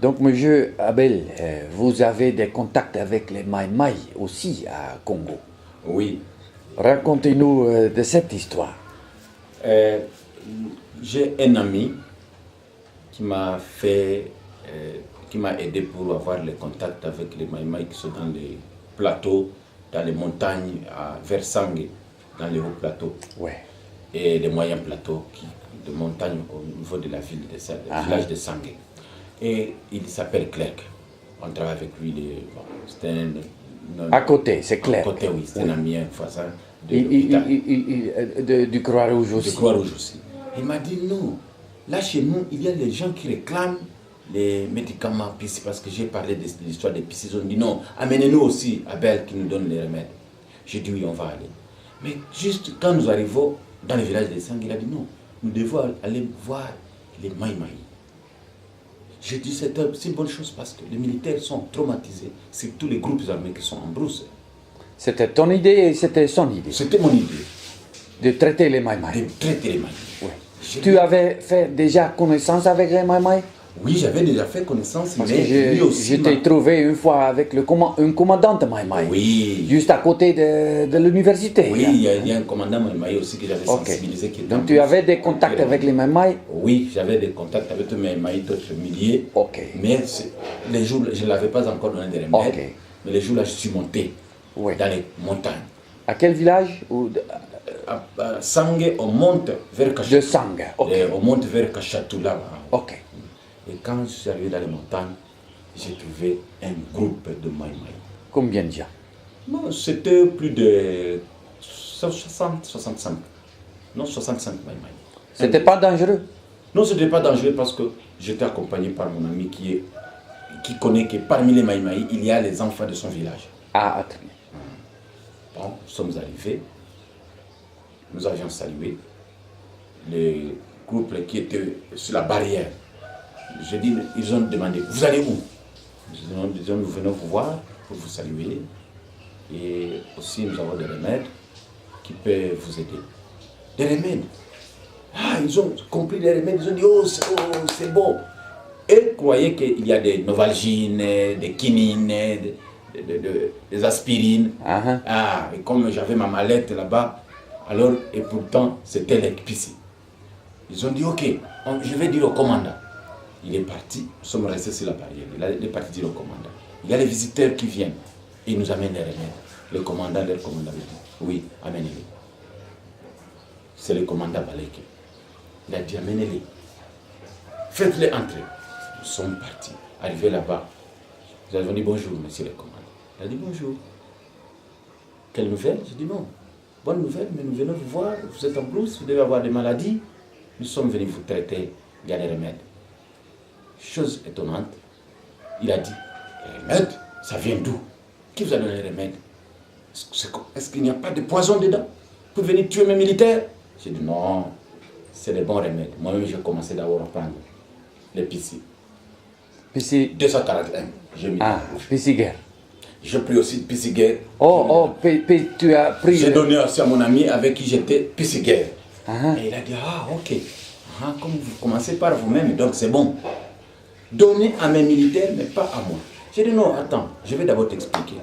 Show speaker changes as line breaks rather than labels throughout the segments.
Donc, monsieur Abel, vous avez des contacts avec les Maïmaï aussi à Congo.
Oui.
Racontez-nous de cette histoire.
J'ai un ami qui m'a aidé pour avoir les contacts avec les Maïmaï qui sont dans les plateaux, dans les montagnes vers Sangue, dans les hauts plateaux.
Ouais.
Et les moyens plateaux de montagnes au niveau de la ville du village de Sangue. Et il s'appelle Clerc. On travaille avec lui. C'est
à côté, c'est clair.
À côté, oui. C'est un ami, un voisin
du Croix-Rouge aussi.
Du Croix-Rouge aussi. Il m'a dit non. Là, chez nous, il y a des gens qui réclament les médicaments PC parce que j'ai parlé de l'histoire des PC. Ils ont dit non, amenez-nous aussi Abel qui nous donne les remèdes. J'ai dit oui, on va aller. Mais juste quand nous arrivons dans le village de Sangue, il a dit non, nous devons aller voir les Maïmaï. J'ai dit c'est une bonne chose parce que les militaires sont traumatisés. C'est tous les groupes armés qui sont en brousse.
C'était ton idée et c'était son idée.
C'était mon idée.
De traiter les Maïmaï.
De traiter les Maïmaï.
Oui. Tu avais fait déjà connaissance avec les Maïmaï?
Oui, j'avais déjà fait connaissance,
parce
mais
que
lui aussi.
Je t'ai trouvé une fois avec un commandant de Maïmaï.
Oui.
Juste à côté de l'université.
Oui, il y a un commandant Maïmaï aussi que j'avais sensibilisé.
Donc tu avais des contacts avec les Maïmaï?
Oui, j'avais des contacts avec les Maïmaï, d'autres milliers.
Ok.
Mais les jours, je ne l'avais pas encore donné des remèdes.
Okay.
Mais les jours là, je suis monté dans les montagnes.
À quel village
À Sangue, on monte vers Kachatou.
De Sangue, ok.
On monte vers Kachatou là.
Ok.
Et quand je suis arrivé dans les montagnes, j'ai trouvé un groupe de Maïmaï.
Combien de gens?
Non, c'était plus de 60, 65. Non, 65 Maïmaï.
C'était pas dangereux?
Non, ce n'était pas dangereux parce que j'étais accompagné par mon ami qui connaît que parmi les Maïmaï, il y a les enfants de son village.
Ah, très bien.
Bon, nous sommes arrivés, nous avions salué les groupes qui étaient sur la barrière. Je dis, ils ont demandé, vous allez où? Nous venons vous voir pour vous saluer. Et aussi, nous avons des remèdes qui peuvent vous aider. Des remèdes. Ah, ils ont compris les remèdes, ils ont dit, oh, c'est bon. Et croyaient qu'il y a des novalgines, des quinines, des aspirines. Ah, et comme j'avais ma mallette là-bas, alors, et pourtant, c'était l'EPICI. Ils ont dit, ok, je vais dire au commandant. Il est parti, nous sommes restés sur la barrière. Il est parti dire au commandant. Il y a les visiteurs qui viennent et ils nous amènent les remèdes. Le commandant me dit, oui, amenez-les. C'est le commandant Baleke. Il a dit, amenez-les. Faites-les entrer. Nous sommes partis. Arrivés là-bas, nous avons dit bonjour, monsieur le commandant. Il a dit bonjour. Quelle nouvelle? J'ai dit non. Bonne nouvelle, mais nous venons vous voir. Vous êtes en brousse, vous devez avoir des maladies. Nous sommes venus vous traiter. Il y a des remèdes. Chose étonnante, il a dit, les remèdes, ça vient d'où? Qui vous a donné les remèdes? Est-ce qu'il n'y a pas de poison dedans pour venir tuer mes militaires? J'ai dit non, c'est des bons remèdes. Moi-même, j'ai commencé d'abord à prendre les PC.
PC
241. J'ai mis
PC guerre.
J'ai pris aussi le PC guerre.
Tu as pris.
J'ai donné aussi à mon ami avec qui j'étais PC guerre. Et il a dit, ok. Comme vous commencez par vous-même, donc c'est bon. Donnez à mes militaires, mais pas à moi. J'ai dit non, attends, je vais d'abord t'expliquer.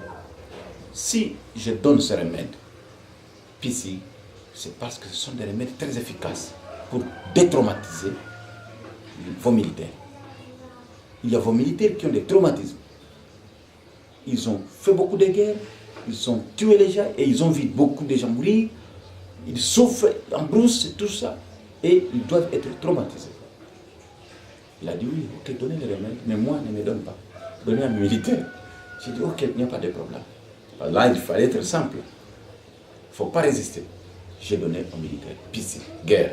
Si je donne ce remède, PC, c'est parce que ce sont des remèdes très efficaces pour détraumatiser vos militaires. Il y a vos militaires qui ont des traumatismes. Ils ont fait beaucoup de guerres, ils ont tué les gens et ils ont vu beaucoup de gens mourir. Ils souffrent en brousse et tout ça. Et ils doivent être traumatisés. Il a dit oui, ok, donnez les remèdes, mais moi, ne me donne pas. Donnez à mes militaires. J'ai dit ok, il n'y a pas de problème. Là, il fallait être simple. Il ne faut pas résister. J'ai donné aux militaires. PC, guerre.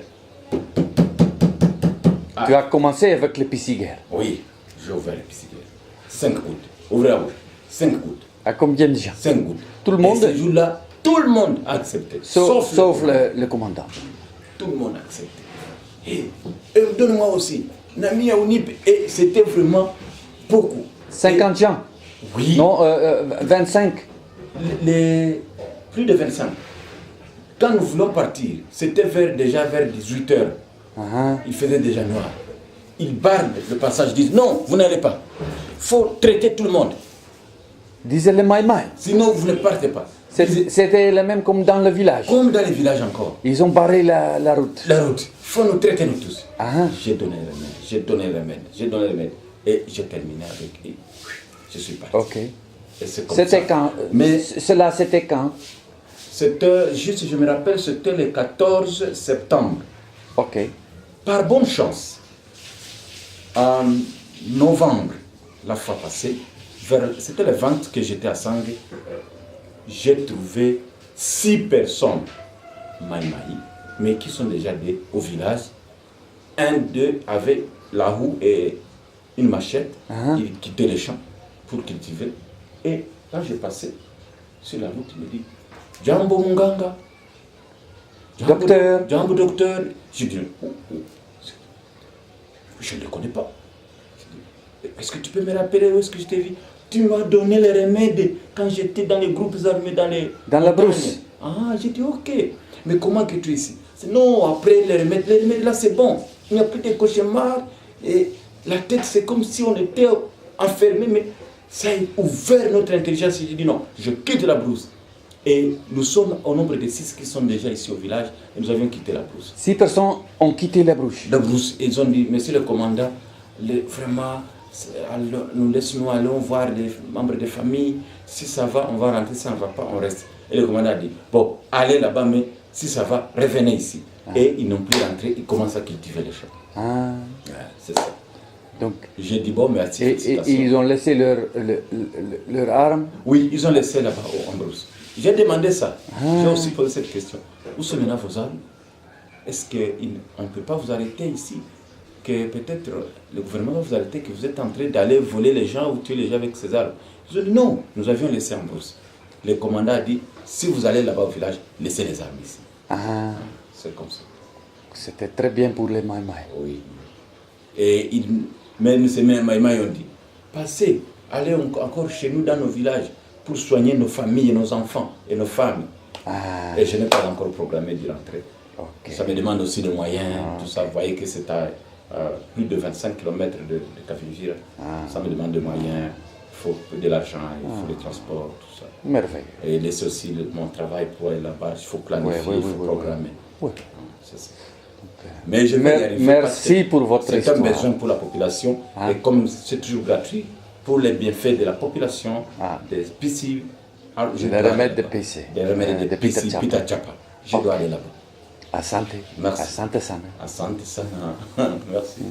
Tu as commencé avec le PC guerre?
Oui, j'ai ouvert le PC guerre. 5 août. Ouvrez la bouche. 5 août.
À combien de gens?
5 août.
Tout le monde?
Et ce jour-là, tout le monde a accepté.
Sauf le commandant.
Tout le monde a accepté. Et donne-moi aussi. Nami Aounip, et c'était vraiment beaucoup.
50 gens?
Oui.
Non, 25?
Plus de 25. Quand nous voulons partir, c'était déjà vers 18 h. Il faisait déjà noir. ils barrent le passage, disent non, vous n'allez pas. Il faut traiter tout le monde.
Disaient les Maïmaï.
Sinon, vous ne partez pas.
C'était le même comme dans le village.
Comme dans les villages encore.
Ils ont barré la route.
La route. Il faut nous traiter nous tous.
Ah.
J'ai donné le remède, j'ai donné le remède, j'ai donné le remède. Et j'ai terminé avec. Et je suis parti.
Ok.
Et c'est comme
C'était
ça.
quand
Mais
cela, c'était quand?
c'était, juste, je me rappelle, c'était le 14 septembre.
Ok.
Par bonne chance, en novembre, la fois passée, c'était le 20 que j'étais à Sangue, j'ai trouvé 6 personnes Maïmaï, mais qui sont déjà au village. Un d'eux avait la roue et une machette. Il quittait les champs pour cultiver. Et quand j'ai passé sur la route, il me dit Jambo Munganga,
Docteur.
Jambo docteur. Je dis je ne le connais pas. Est-ce que tu peux me rappeler où est-ce que je t'ai vu? Tu m'as donné les remèdes quand j'étais dans les groupes armés,
dans la brousse.
Ah, j'ai dit ok. Mais comment que tu es ici? Non, après les remèdes là c'est bon. Il n'y a plus de cauchemars. Et la tête, c'est comme si on était enfermé, mais ça a ouvert notre intelligence. J'ai dit non, je quitte la brousse. Et nous sommes au nombre de 6 qui sont déjà ici au village et nous avions quitté la brousse.
6 personnes ont quitté la brousse.
La brousse, ils ont dit, monsieur le commandant, vraiment, laisse-nous aller voir les membres de famille. Si ça va, on va rentrer. Si ça ne va pas, on reste. Et le commandant a dit, bon, allez là-bas, mais si ça va, revenez ici. Et ils n'ont plus rentré, ils commencent à cultiver les champs.
Ah.
Ouais, c'est ça.
Donc,
j'ai dit, bon, merci.
Et ils ont laissé leur arme?
Oui, ils ont laissé là-bas en brousse. J'ai demandé ça. J'ai aussi posé cette question. Où sont maintenant vos armes? Est-ce qu'on ne peut pas vous arrêter ici? Que peut-être le gouvernement va vous arrêter, que vous êtes en train d'aller voler les gens ou tuer les gens avec ces armes? Ils ont dit non, nous avions laissé en brousse. Le commandant a dit, si vous allez là-bas au village, laissez les armes ici.
Ah.
C'est comme ça.
C'était très bien pour les Maïmaï.
Oui. Et même ces Maïmaï ont dit, passez, allez encore chez nous dans nos villages pour soigner nos familles, nos enfants et nos femmes.
Ah.
Et je n'ai pas encore programmé d'y rentrer.
Okay.
Ça me demande aussi de moyens, tout ça. Vous voyez que c'est à plus de 25 km de Kafivira. Ça me demande de moyens, il faut de l'argent, il faut des transports, tout ça.
Merveilleux.
Et laisser aussi mon travail pour aller là-bas, il faut planifier, il faut programmer.
Oui.
C'est ça. Mais je vais y arriver.
Merci pour votre histoire.
C'est un besoin pour la population. Et comme c'est toujours gratuit, pour les bienfaits de la population, des PC.
Les remèdes de PC.
Des remèdes de PC, Pita Chapa. Je dois aller là-bas.
Asante.
Merci.
Asante sana.
Asante sana. Merci.